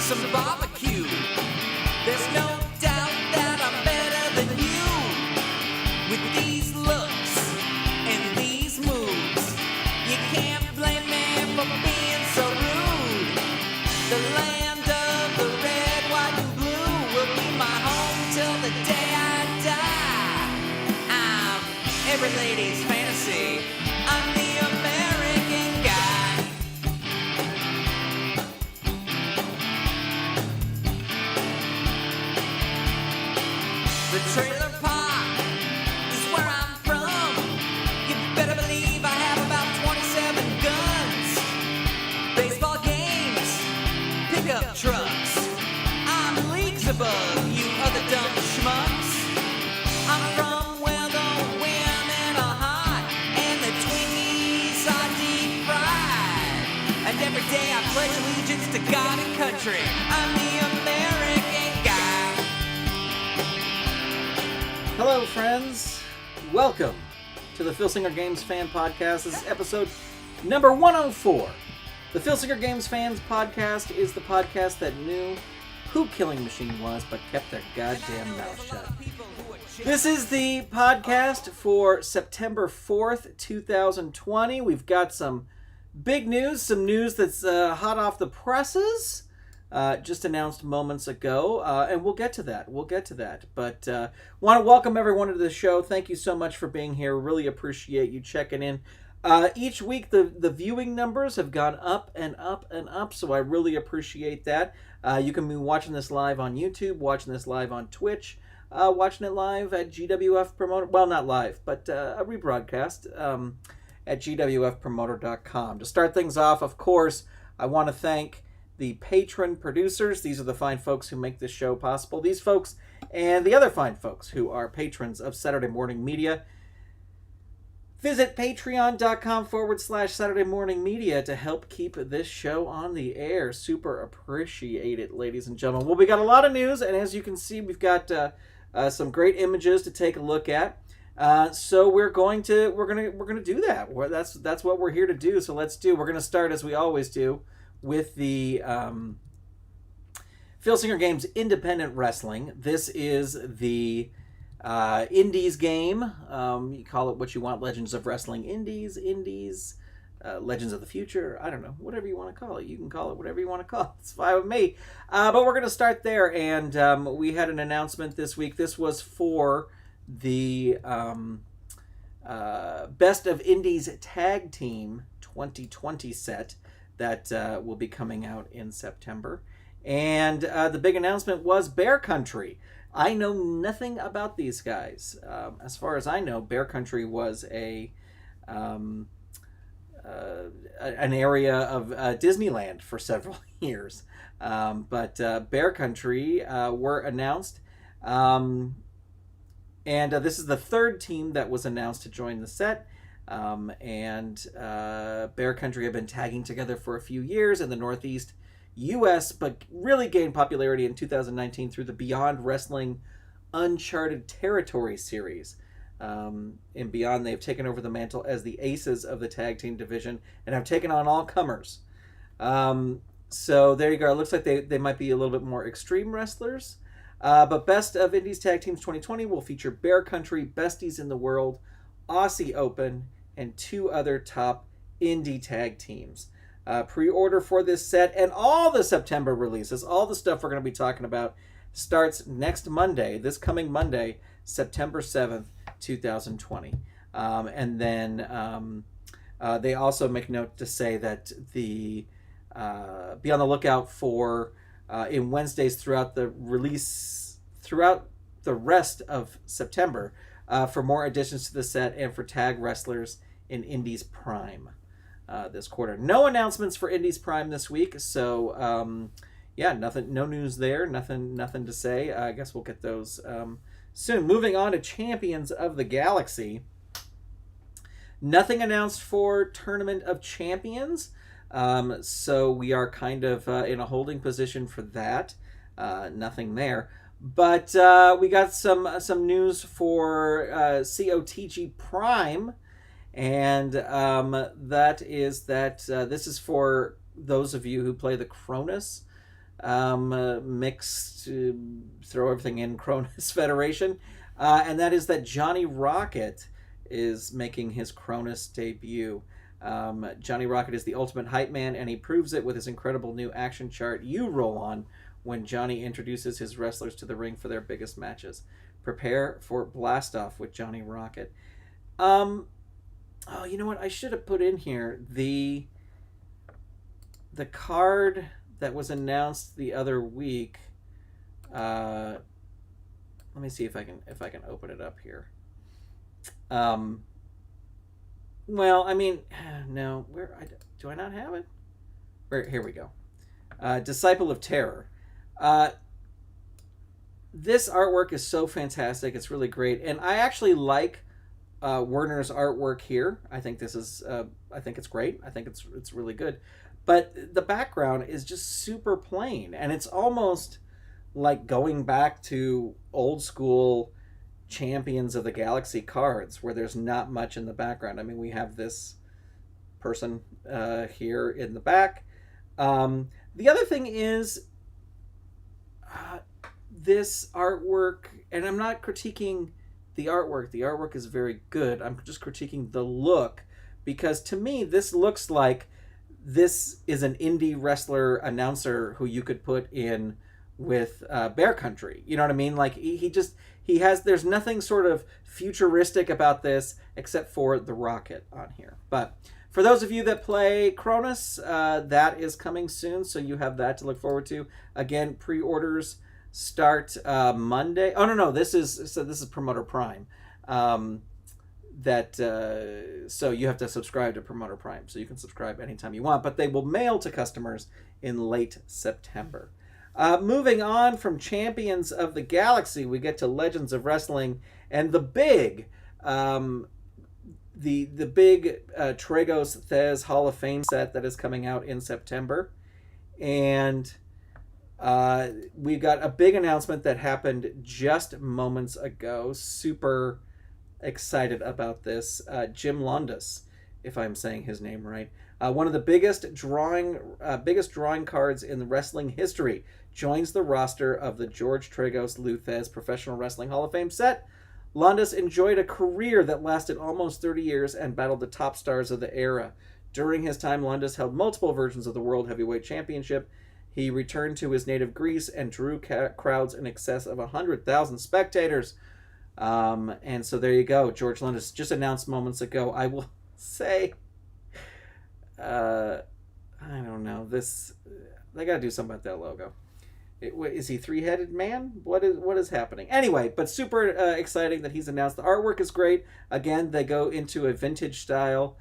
some barbecue. There's no doubt that I'm better than you. With these looks and these moves, you can't blame me for being so rude. The land of the red, white, and blue will be my home till the day I die. I'm every lady's fantasy. I'm the American guy. The trailer park is where I'm from. You better believe I have about 27 guns. Baseball games, pickup trucks. I'm leagues above you other dumb schmucks. I'm from where the women are hot and the Twinkies are deep fried. And every day I pledge allegiance to God and country. I'm the American guy. Hello, friends. Welcome to the Filsinger Games Fan Podcast. This is episode number 104. The Filsinger Games Fans Podcast is the podcast that knew who Killing Machine was, but kept their goddamn mouth shut. This is the podcast for September 4th, 2020. We've got some big news, some news that's hot off the presses. Just announced moments ago, and we'll get to that. But want to welcome everyone to the show. Thank you so much for being here. Really appreciate you checking in. Each week, the viewing numbers have gone up and up and up, so I really appreciate that. You can be watching this live on YouTube, watching this live on Twitch, watching it live at GWF Promoter. Well, not live, but a rebroadcast at gwfpromoter.com. To start things off, of course, I want to thank the patron producers. These are the fine folks who make this show possible. These folks and the other fine folks who are patrons of Saturday Morning Media. Visit patreon.com/Saturday Morning Media to help keep this show on the air. Super appreciate it, ladies and gentlemen. Well, we got a lot of news, and as you can see, we've got some great images to take a look at. So we're gonna do that. That's what we're here to do. So we're gonna start as we always do with the Filsinger Games Independent Wrestling. This is the Indies game. You call it what you want. Legends of Wrestling Indies, Legends of the Future. I don't know. Whatever you want to call it. You can call it whatever you want to call it. It's fine with me. But we're going to start there. And we had an announcement this week. This was for the Best of Indies Tag Team 2020 set that will be coming out in September. And the big announcement was Bear Country. I know nothing about these guys. As far as I know, Bear Country was an area of Disneyland for several years. But Bear Country were announced. And this is the third team that was announced to join the set. Bear Country have been tagging together for a few years in the Northeast U.S., but really gained popularity in 2019 through the Beyond Wrestling Uncharted Territory series. In Beyond, they've taken over the mantle as the aces of the tag team division and have taken on all comers. So there you go. It looks like they might be a little bit more extreme wrestlers. But Best of Indies Tag Teams 2020 will feature Bear Country, Besties in the World, Aussie Open, and two other top indie tag teams. Pre-order for this set and all the September releases, all the stuff we're going to be talking about, starts next Monday, this coming Monday, September 7th, 2020. And then they also make note to say that be on the lookout for in Wednesdays throughout the rest of September for more additions to the set and for tag wrestlers in Indies Prime this quarter. No announcements for Indies Prime this week, so nothing, no news there, nothing to say. I guess we'll get those soon. Moving on to Champions of the Galaxy. Nothing announced for Tournament of Champions, so we are kind of in a holding position for that. Nothing there. But we got some news for COTG Prime, and this is for those of you who play the Cronus mixed, throw everything in Cronus Federation, and that is that Johnny Rocket is making his Cronus debut. Johnny Rocket is the ultimate hype man, and he proves it with his incredible new action chart you roll on when Johnny introduces his wrestlers to the ring for their biggest matches. Prepare for Blastoff with Johnny Rocket. Oh, you know what? I should have put in here the card that was announced the other week. Let me see if I can open it up here. Well, I mean, no. Do I not have it? Here we go. Disciple of Terror. This artwork is so fantastic. It's really great, and I actually like Werner's artwork here. I think this is. I think it's great. I think it's really good. But the background is just super plain, and it's almost like going back to old school Champions of the Galaxy cards where there's not much in the background. I mean, we have this person here in the back. The other thing is this artwork, and I'm not critiquing the artwork. The artwork is very good. I'm just critiquing the look, because to me this looks like this is an indie wrestler announcer who you could put in with Bear Country. You know what I mean? Like he has, there's nothing sort of futuristic about this except for the rocket on here. But for those of you that play Cronus, that is coming soon, so you have that to look forward to. Again, pre-orders start Monday. Oh no, this is Promoter Prime. So you have to subscribe to Promoter Prime, so you can subscribe anytime you want, but they will mail to customers in late September. Moving on from Champions of the Galaxy, we get to Legends of Wrestling and the big Tragos Thez Hall of Fame set that is coming out in September. And we got a big announcement that happened just moments ago. Super excited about this. Jim Londos, if I'm saying his name right. One of the biggest drawing cards in the wrestling history, joins the roster of the George Tragos Lou Thez Professional Wrestling Hall of Fame set. Londos enjoyed a career that lasted almost 30 years and battled the top stars of the era. During his time, Londos held multiple versions of the World Heavyweight Championship. He returned to his native Greece and drew crowds in excess of 100,000 spectators. And so there you go. George Londos just announced moments ago. I will say, I don't know. They got to do something about that logo. Is he three-headed man? What is happening? Anyway, but super exciting that he's announced. The artwork is great. Again, they go into a vintage style,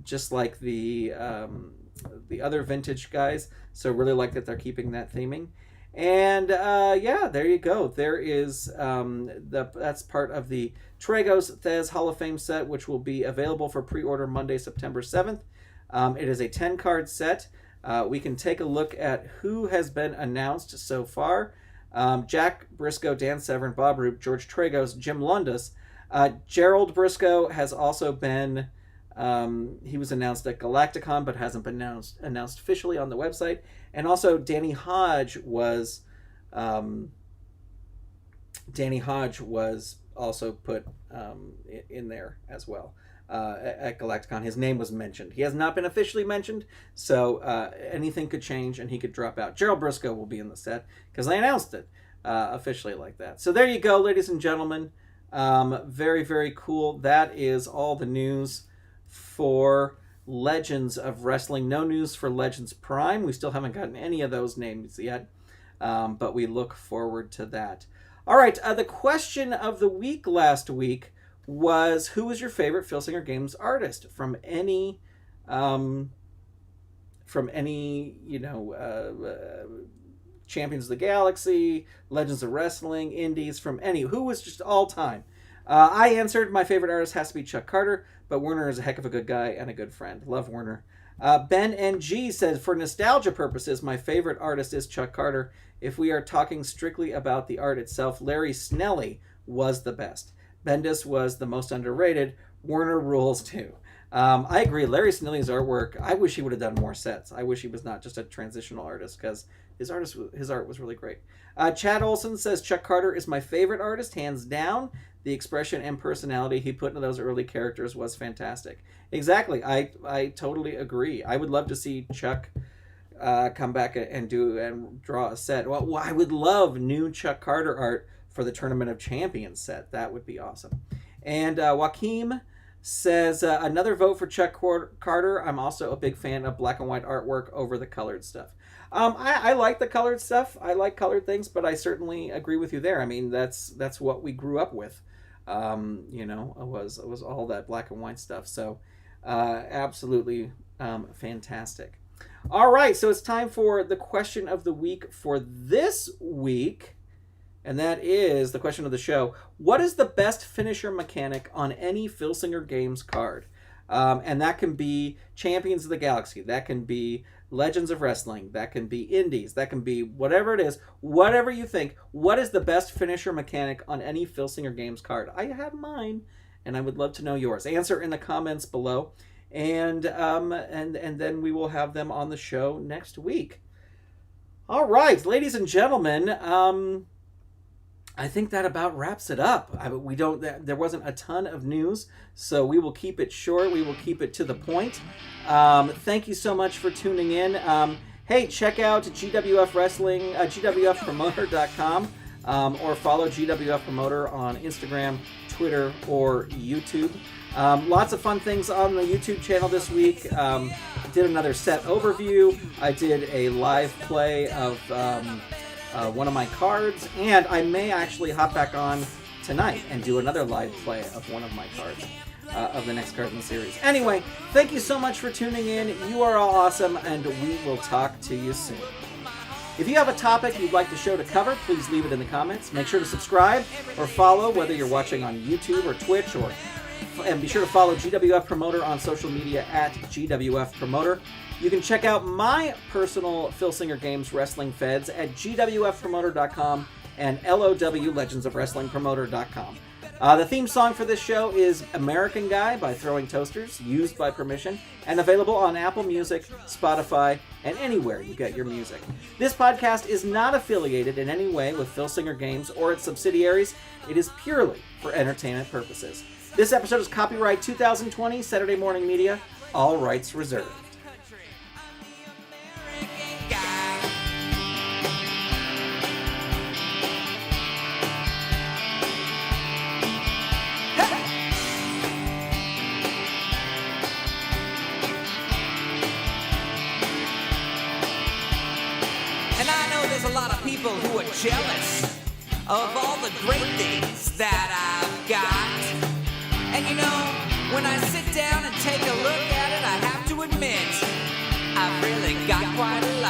just like the other vintage guys. So really like that they're keeping that theming. And yeah, there you go. There is that's part of the Tragos Thez Hall of Fame set, which will be available for pre-order Monday, September 7th. It is a 10-card set. We can take a look at who has been announced so far. Jack Briscoe, Dan Severn, Bob Roop, George Tragos, Jim Londos. Gerald Briscoe has also been, he was announced at Galacticon, but hasn't been announced officially on the website. And also Danny Hodge was also put in there as well. At Galacticon, his name was mentioned. He has not been officially mentioned, so anything could change and he could drop out. Gerald Briscoe will be in the set because I announced it officially like that. So there you go, ladies and gentlemen. Very, very cool. That is all the news for Legends of Wrestling. No news for Legends Prime. We still haven't gotten any of those names yet, but we look forward to that. All right, the question of the week last week was, who was your favorite Filsinger Games artist from any Champions of the Galaxy, Legends of Wrestling, Indies, from any, who was just all time? I answered my favorite artist has to be Chuck Carter, but Werner is a heck of a good guy and a good friend. Love Werner. Ben NG says, for nostalgia purposes, my favorite artist is Chuck Carter. If we are talking strictly about the art itself, Larry Snelly was the best. Bendis was the most underrated. Werner rules too. I agree. Larry Snilly's artwork, I wish he would have done more sets. I wish he was not just a transitional artist, because his art was really great. Chad Olson says Chuck Carter is my favorite artist, hands down. The expression and personality he put into those early characters was fantastic. Exactly. I totally agree. I would love to see Chuck come back and draw a set. Well, I would love new Chuck Carter art for the Tournament of Champions set. That would be awesome. And Joaquim says, another vote for Chuck Carter. I'm also a big fan of black and white artwork over the colored stuff. I like the colored stuff. I like colored things, but I certainly agree with you there. I mean, that's what we grew up with. Was all that black and white stuff. So absolutely fantastic. All right, so it's time for the question of the week for this week. And that is the question of the show. What is the best finisher mechanic on any Filsinger Games card? And that can be Champions of the Galaxy. That can be Legends of Wrestling. That can be Indies. That can be whatever it is. Whatever you think. What is the best finisher mechanic on any Filsinger Games card? I have mine, and I would love to know yours. Answer in the comments below. And then we will have them on the show next week. All right, ladies and gentlemen, I think that about wraps it up. There wasn't a ton of news, so we will keep it short. We will keep it to the point. Thank you so much for tuning in. Hey, check out GWF Wrestling, GWFpromoter.com, or follow GWF Promoter on Instagram, Twitter, or YouTube. Lots of fun things on the YouTube channel this week. Did another set overview. I did a live play of one of my cards, and I may actually hop back on tonight and do another live play of one of my cards, of the next card in the series. Anyway, thank you so much for tuning in. You are all awesome, and we will talk to you soon. If you have a topic you'd like the show to cover, please leave it in the comments. Make sure to subscribe or follow, whether you're watching on YouTube or Twitch, and be sure to follow GWF Promoter on social media at GWF Promoter. You can check out my personal Filsinger Games wrestling feds at gwfpromoter.com and LOWLegendsOfWrestlingPromoter.com. The theme song for this show is American Guy by Throwing Toasters, used by permission, and available on Apple Music, Spotify, and anywhere you get your music. This podcast is not affiliated in any way with Filsinger Games or its subsidiaries. It is purely for entertainment purposes. This episode is copyright 2020, Saturday Morning Media, all rights reserved. A lot of people who are jealous of all the great things that I've got. And you know, when I sit down and take a look at it, I have to admit, I've really got quite a lot.